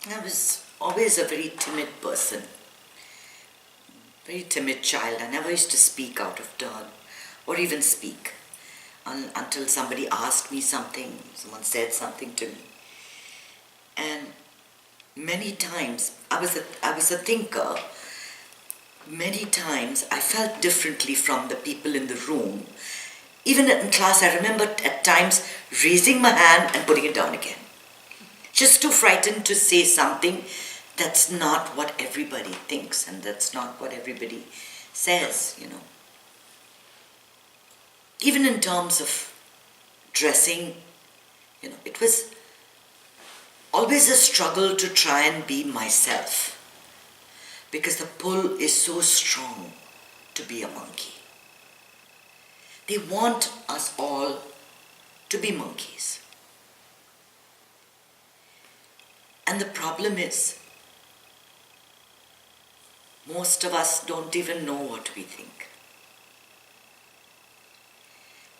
I was always a very timid person, very timid child. I never used to speak out of turn or even speak until somebody asked me something, someone said something to me. And many times, I was a thinker. Many times I felt differently from the people in the room. Even in class, I remember at times raising my hand and putting it down again. Just too frightened to say something that's not what everybody thinks and that's not what everybody says, Even in terms of dressing, it was always a struggle to try and be myself because the pull is so strong to be a monkey. They want us all to be monkeys. And the problem is, most of us don't even know what we think.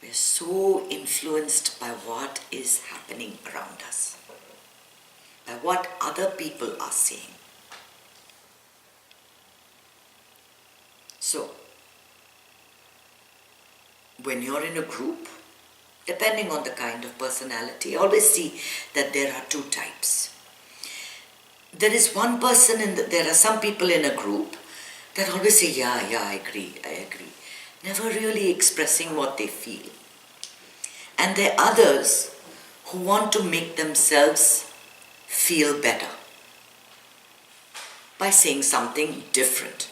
We're so influenced by what is happening around us, by what other people are saying. So, when you're in a group, depending on the kind of personality, I always see that there are two types. There is one person, there are some people in a group that always say, yeah, I agree. Never really expressing what they feel. And there are others who want to make themselves feel better by saying something different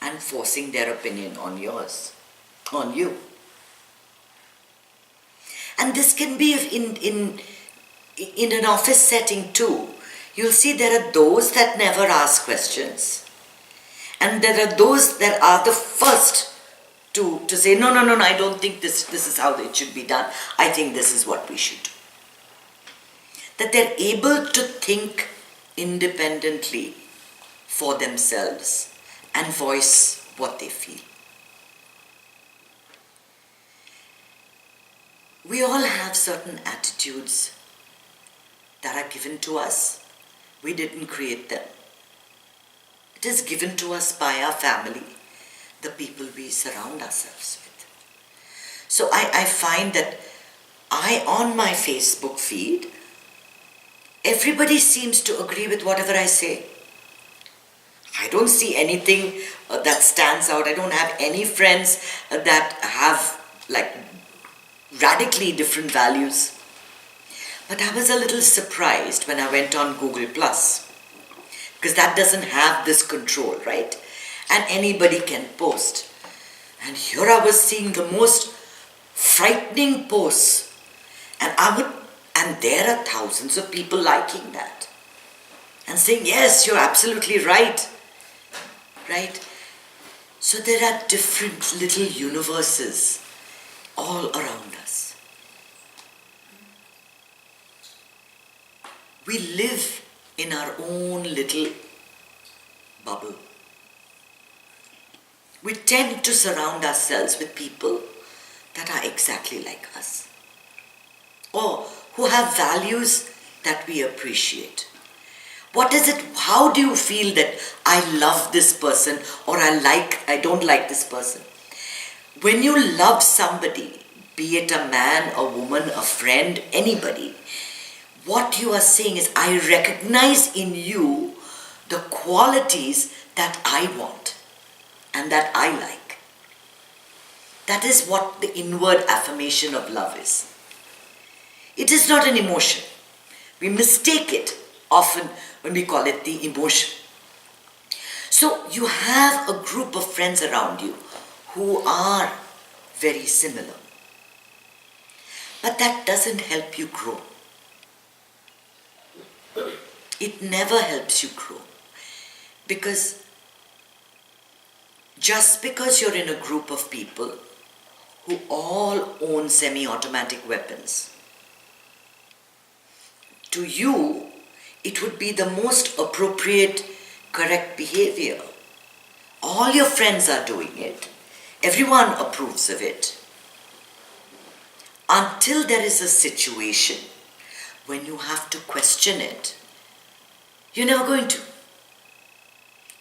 and forcing their opinion on you. And this can be in an office setting too. You'll see there are those that never ask questions. And there are those that are the first to say, no, I don't think this is how it should be done. I think this is what we should do. That they're able to think independently for themselves and voice what they feel. We all have certain attitudes that are given to us. We didn't create them. It is given to us by our family, the people we surround ourselves with. So I find that on my Facebook feed, everybody seems to agree with whatever I say. I don't see anything that stands out. I don't have any friends that have radically different values. But I was a little surprised when I went on Google Plus, because that doesn't have this control, right? And anybody can post. And here I was seeing the most frightening posts. And there are thousands of people liking that. And saying, yes, you're absolutely right. Right? So there are different little universes all around us. We live in our own little bubble. We tend to surround ourselves with people that are exactly like us, or who have values that we appreciate. What is it? How do you feel that I love this person or I don't like this person? When you love somebody, be it a man, a woman, a friend, anybody, what you are saying is, I recognize in you the qualities that I want and that I like. That is what the inward affirmation of love is. It is not an emotion. We mistake it often when we call it the emotion. So you have a group of friends around you who are very similar. But that doesn't help you grow. It never helps you grow. Because just because you're in a group of people who all own semi-automatic weapons, to you, it would be the most appropriate, correct behavior. All your friends are doing it. Everyone approves of it. Until there is a situation when you have to question it, you're never going to.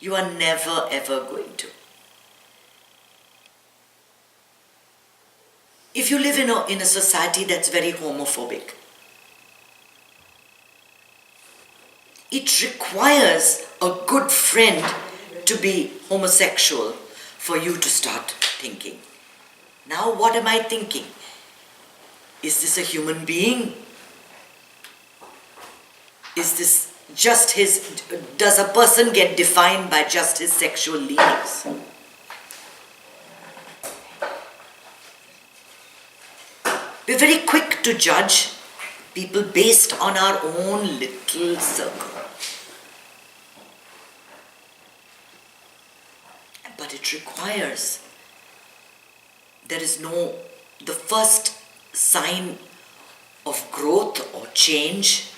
You are never ever going to. If you live in a society that's very homophobic, it requires a good friend to be homosexual for you to start thinking. Now what am I thinking? Is this a human being? Is this just does a person get defined by just his sexual leanings? We're very quick to judge people based on our own little circle. But it requires, the first sign of growth or change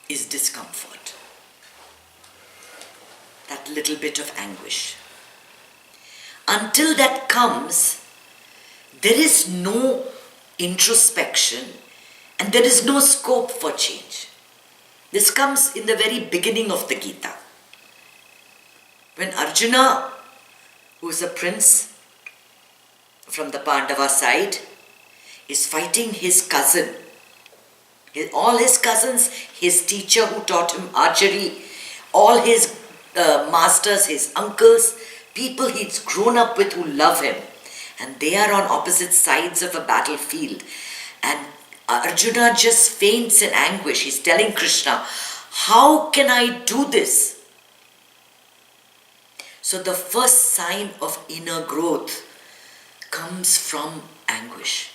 is discomfort. That little bit of anguish. Until that comes, there is no introspection and there is no scope for change. This comes in the very beginning of the Gita. When Arjuna, who is a prince from the Pandava side, is fighting his cousin, all his cousins, his teacher who taught him archery, all his masters, his uncles, people he's grown up with who love him, and they are on opposite sides of a battlefield, and Arjuna just faints in anguish. He's telling Krishna, how can I do this? So the first sign of inner growth comes from anguish.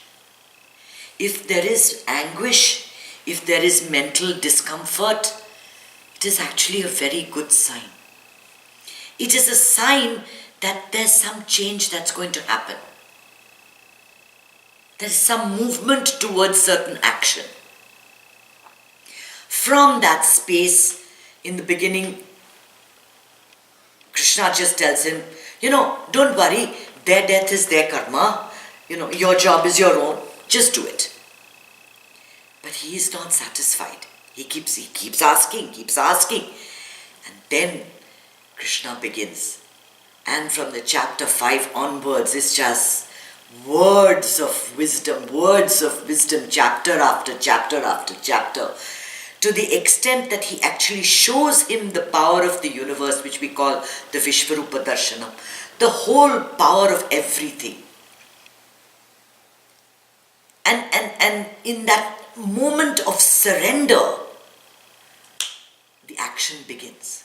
If there is anguish, if there is mental discomfort, it is actually a very good sign. It is a sign that there's some change that's going to happen. There is some movement towards certain action. From that space, in the beginning, Krishna just tells him, don't worry, their death is their karma, your job is your own, just do it. But he is not satisfied. He keeps asking. And then Krishna begins. And from the chapter 5 onwards, it's just words of wisdom, chapter after chapter after chapter, to the extent that he actually shows him the power of the universe, which we call the Vishvarupa Darshanam, the whole power of everything. And in that moment of surrender, the action begins.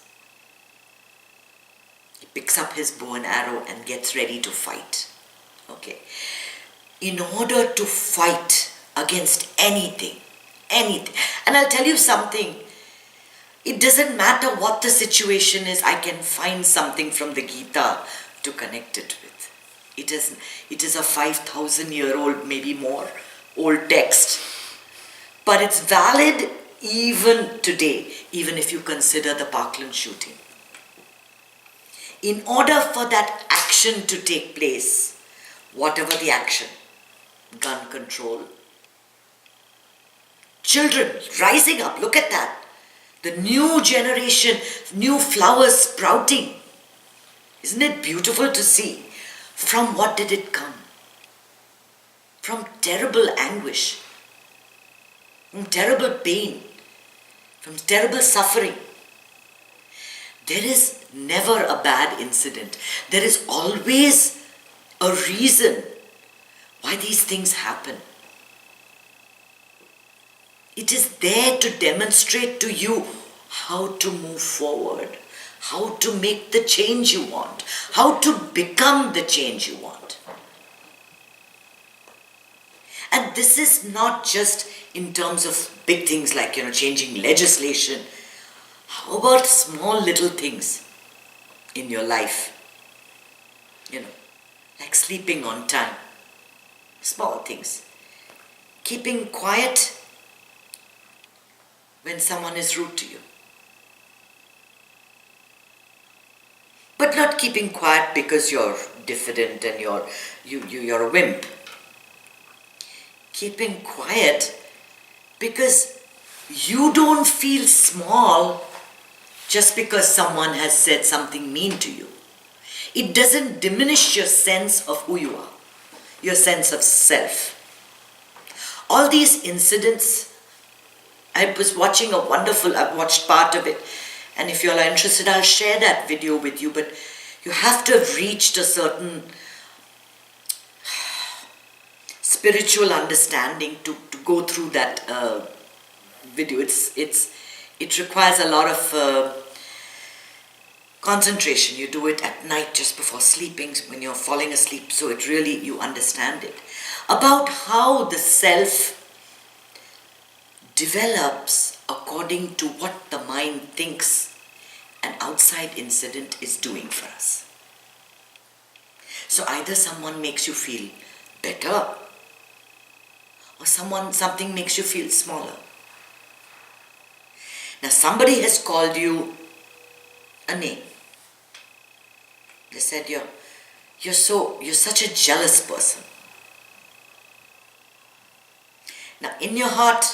He picks up his bow and arrow and gets ready to fight. Okay. In order to fight against anything, and I'll tell you something, it doesn't matter what the situation is, I can find something from the Gita to connect it with. It is a 5,000-year-old, maybe more, old text. But it's valid even today, even if you consider the Parkland shooting. In order for that action to take place, whatever the action, gun control, children rising up, look at that. The new generation, new flowers sprouting. Isn't it beautiful to see? From what did it come? From terrible anguish, from terrible pain, from terrible suffering. There is never a bad incident. There is always a reason why these things happen. It is there to demonstrate to you how to move forward, how to make the change you want, how to become the change you want. And this is not just in terms of big things like, changing legislation. How about small little things in your life? Like sleeping on time. Small things. Keeping quiet when someone is rude to you. But not keeping quiet because you're diffident and you're a wimp. Keeping quiet Because you don't feel small just because someone has said something mean to you. It doesn't diminish your sense of who you are, your sense of self. All these incidents, I watched part of it, and if you all are interested, I'll share that video with you, but you have to have reached a certain spiritual understanding to go through that video. It requires a lot of concentration. You do it at night just before sleeping, when you're falling asleep, so it really, you understand it. About how the self develops according to what the mind thinks an outside incident is doing for us. So either someone makes you feel better, or something makes you feel smaller. Now somebody has called you a name. They said you're such a jealous person. Now in your heart,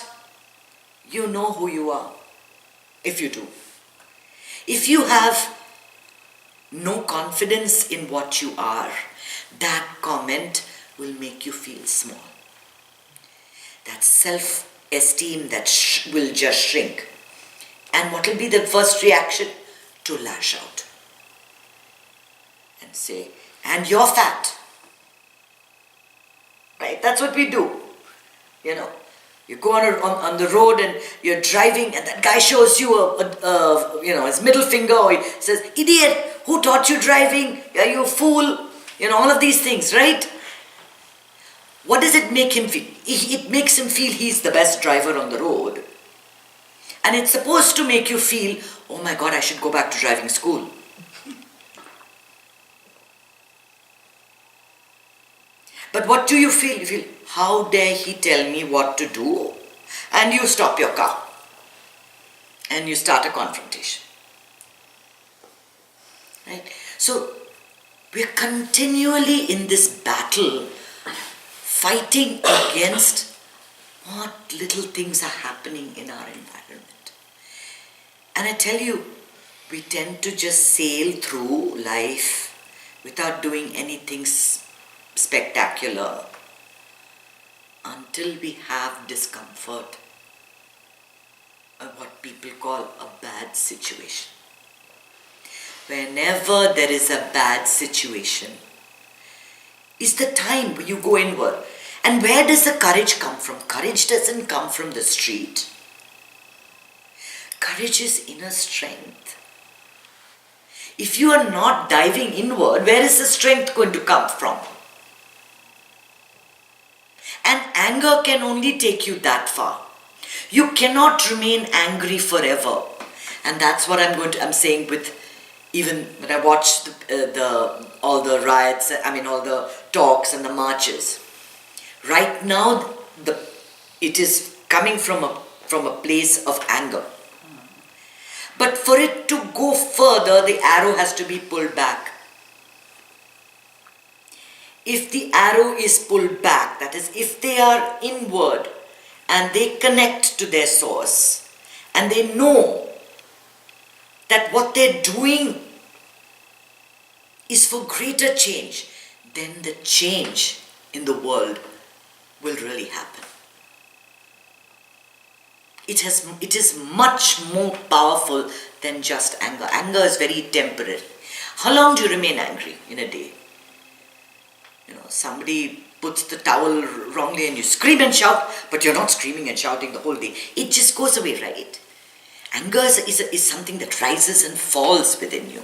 you know who you are, if you do. If you have no confidence in what you are, that comment will make you feel small. That self-esteem that will just shrink. And what will be the first reaction? To lash out and say, and you're fat. Right? That's what we do. You know, you go on the road and you're driving, and that guy shows you his middle finger, or he says, idiot, who taught you driving? Are you a fool? All of these things, right? What does it make him feel? It makes him feel he's the best driver on the road. And it's supposed to make you feel, oh my God, I should go back to driving school. But what do you feel? You feel, how dare he tell me what to do? And you stop your car. And you start a confrontation. Right? So, we're continually in this battle, fighting against what little things are happening in our environment. And I tell you, we tend to just sail through life without doing anything spectacular until we have discomfort, or what people call a bad situation. Whenever there is a bad situation, is the time when you go inward. And where does the courage come from? Courage doesn't come from the street. Courage is inner strength. If you are not diving inward, where is the strength going to come from? And anger can only take you that far. You cannot remain angry forever. And that's what I'm saying with, even when I watch all the riots, all the talks and the marches. Right now, it is coming from a place of anger. But for it to go further, the arrow has to be pulled back. If the arrow is pulled back, that is, if they are inward and they connect to their source and they know that what they're doing is for greater change, then the change in the world will really happen. It is much more powerful than just anger. Anger is very temporary. How long do you remain angry in a day? Somebody puts the towel wrongly and you scream and shout, but you're not screaming and shouting the whole day. It just goes away, right? Anger is something that rises and falls within you.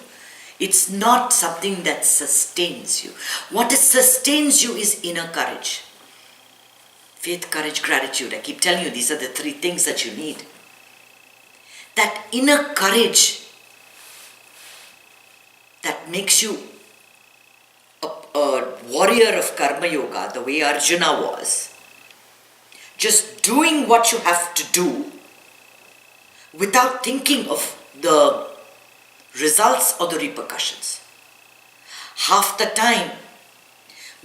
It's not something that sustains you. What sustains you is inner courage. Faith, courage, gratitude. I keep telling you, these are the three things that you need. That inner courage that makes you a warrior of karma yoga, the way Arjuna was. Just doing what you have to do without thinking of the results or the repercussions. Half the time,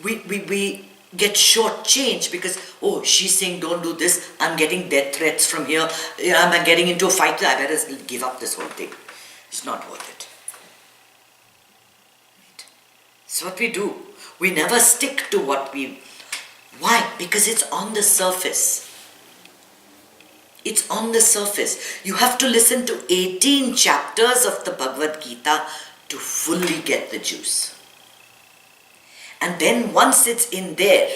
we get shortchanged because, oh, she's saying don't do this, I'm getting death threats from here, I'm getting into a fight, I better give up this whole thing. It's not worth it. Right? It's what we do. We never stick to what we... Why? Because it's on the surface. It's on the surface. You have to listen to 18 chapters of the Bhagavad Gita to fully get the juice. And then once it's in there,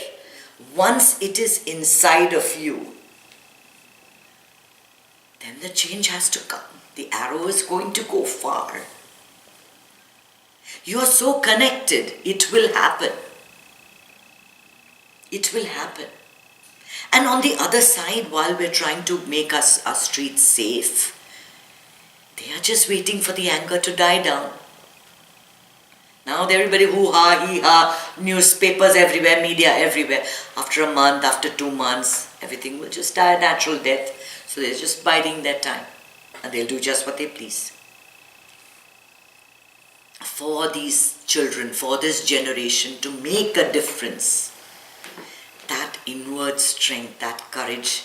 once it is inside of you, then the change has to come. The arrow is going to go far. You are so connected, it will happen. It will happen. And on the other side, while we're trying to make our streets safe, they are just waiting for the anger to die down. Now everybody hoo-ha, hee-ha, newspapers everywhere, media everywhere. After a month, after 2 months, everything will just die a natural death. So they're just biding their time. And they'll do just what they please. For these children, for this generation to make a difference, that inward strength, that courage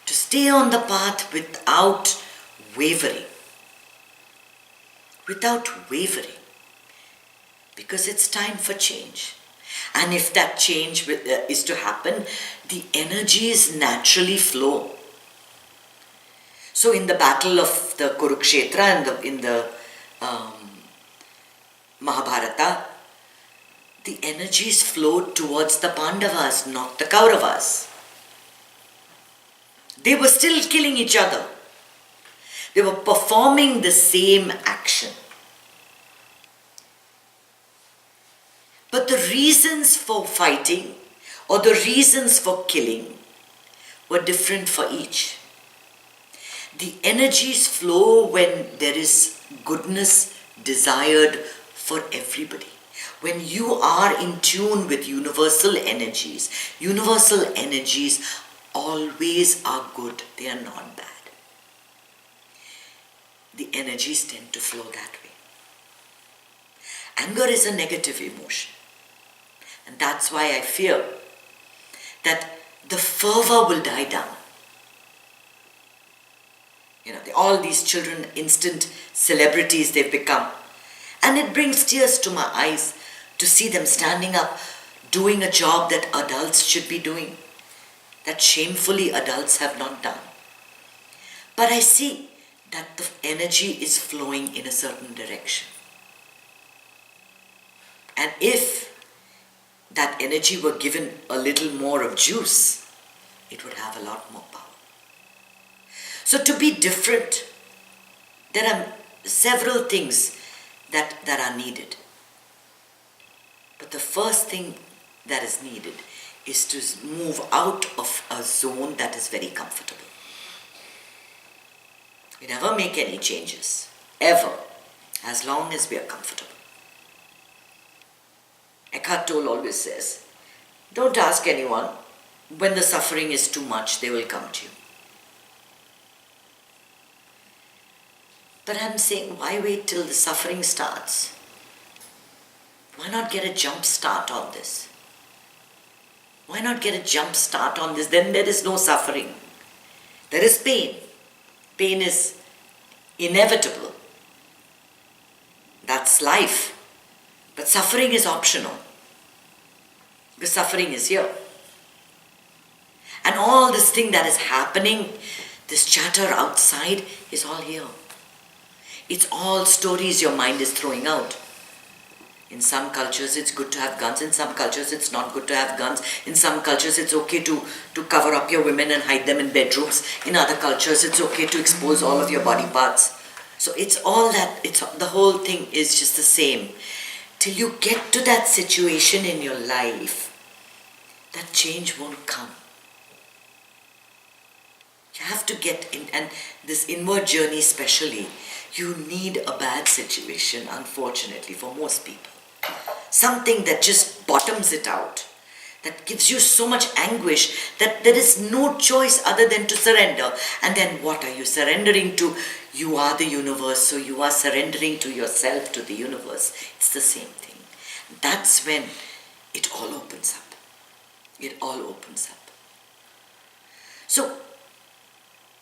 to stay on the path without wavering. Without wavering. Because it's time for change. And if that change is to happen, the energies naturally flow. So in the battle of the Kurukshetra and in the Mahabharata, the energies flowed towards the Pandavas, not the Kauravas. They were still killing each other. They were performing the same action. But the reasons for fighting or the reasons for killing were different for each. The energies flow when there is goodness desired for everybody. When you are in tune with universal energies always are good, they are not bad. The energies tend to flow that way. Anger is a negative emotion. And that's why I fear that the fervor will die down. All these children, instant celebrities they've become. And it brings tears to my eyes to see them standing up, doing a job that adults should be doing, that shamefully adults have not done. But I see that the energy is flowing in a certain direction. And if that energy were given a little more of juice, it would have a lot more power. So to be different, there are several things that are needed. But the first thing that is needed is to move out of a zone that is very comfortable. We never make any changes, ever, as long as we are comfortable. Eckhart Tolle always says, don't ask anyone. When the suffering is too much, they will come to you. But I'm saying, why wait till the suffering starts? Why not get a jump start on this? Why not get a jump start on this? Then there is no suffering. There is pain. Pain is inevitable. That's life. But suffering is optional. Because suffering is here. And all this thing that is happening, this chatter outside, is all here. It's all stories your mind is throwing out. In some cultures it's good to have guns, in some cultures it's not good to have guns, in some cultures it's okay to cover up your women and hide them in bedrooms, in other cultures it's okay to expose all of your body parts. So it's all that, the whole thing is just the same. Till you get to that situation in your life, that change won't come. You have to get in, and this inward journey especially, you need a bad situation, unfortunately, for most people. Something that just bottoms it out, that gives you so much anguish that there is no choice other than to surrender. And then what are you surrendering to? You are the universe, so you are surrendering to yourself, to the universe. It's the same thing. That's when it all opens up. It all opens up. So,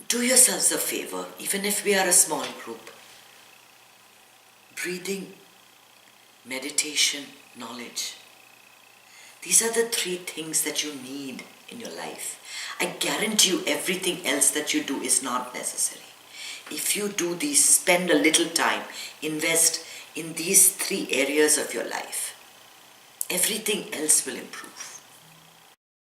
do yourselves a favor, even if we are a small group. Breathing, meditation, knowledge. These are the three things that you need in your life. I guarantee you everything else that you do is not necessary. If you do these, spend a little time, invest in these three areas of your life, everything else will improve.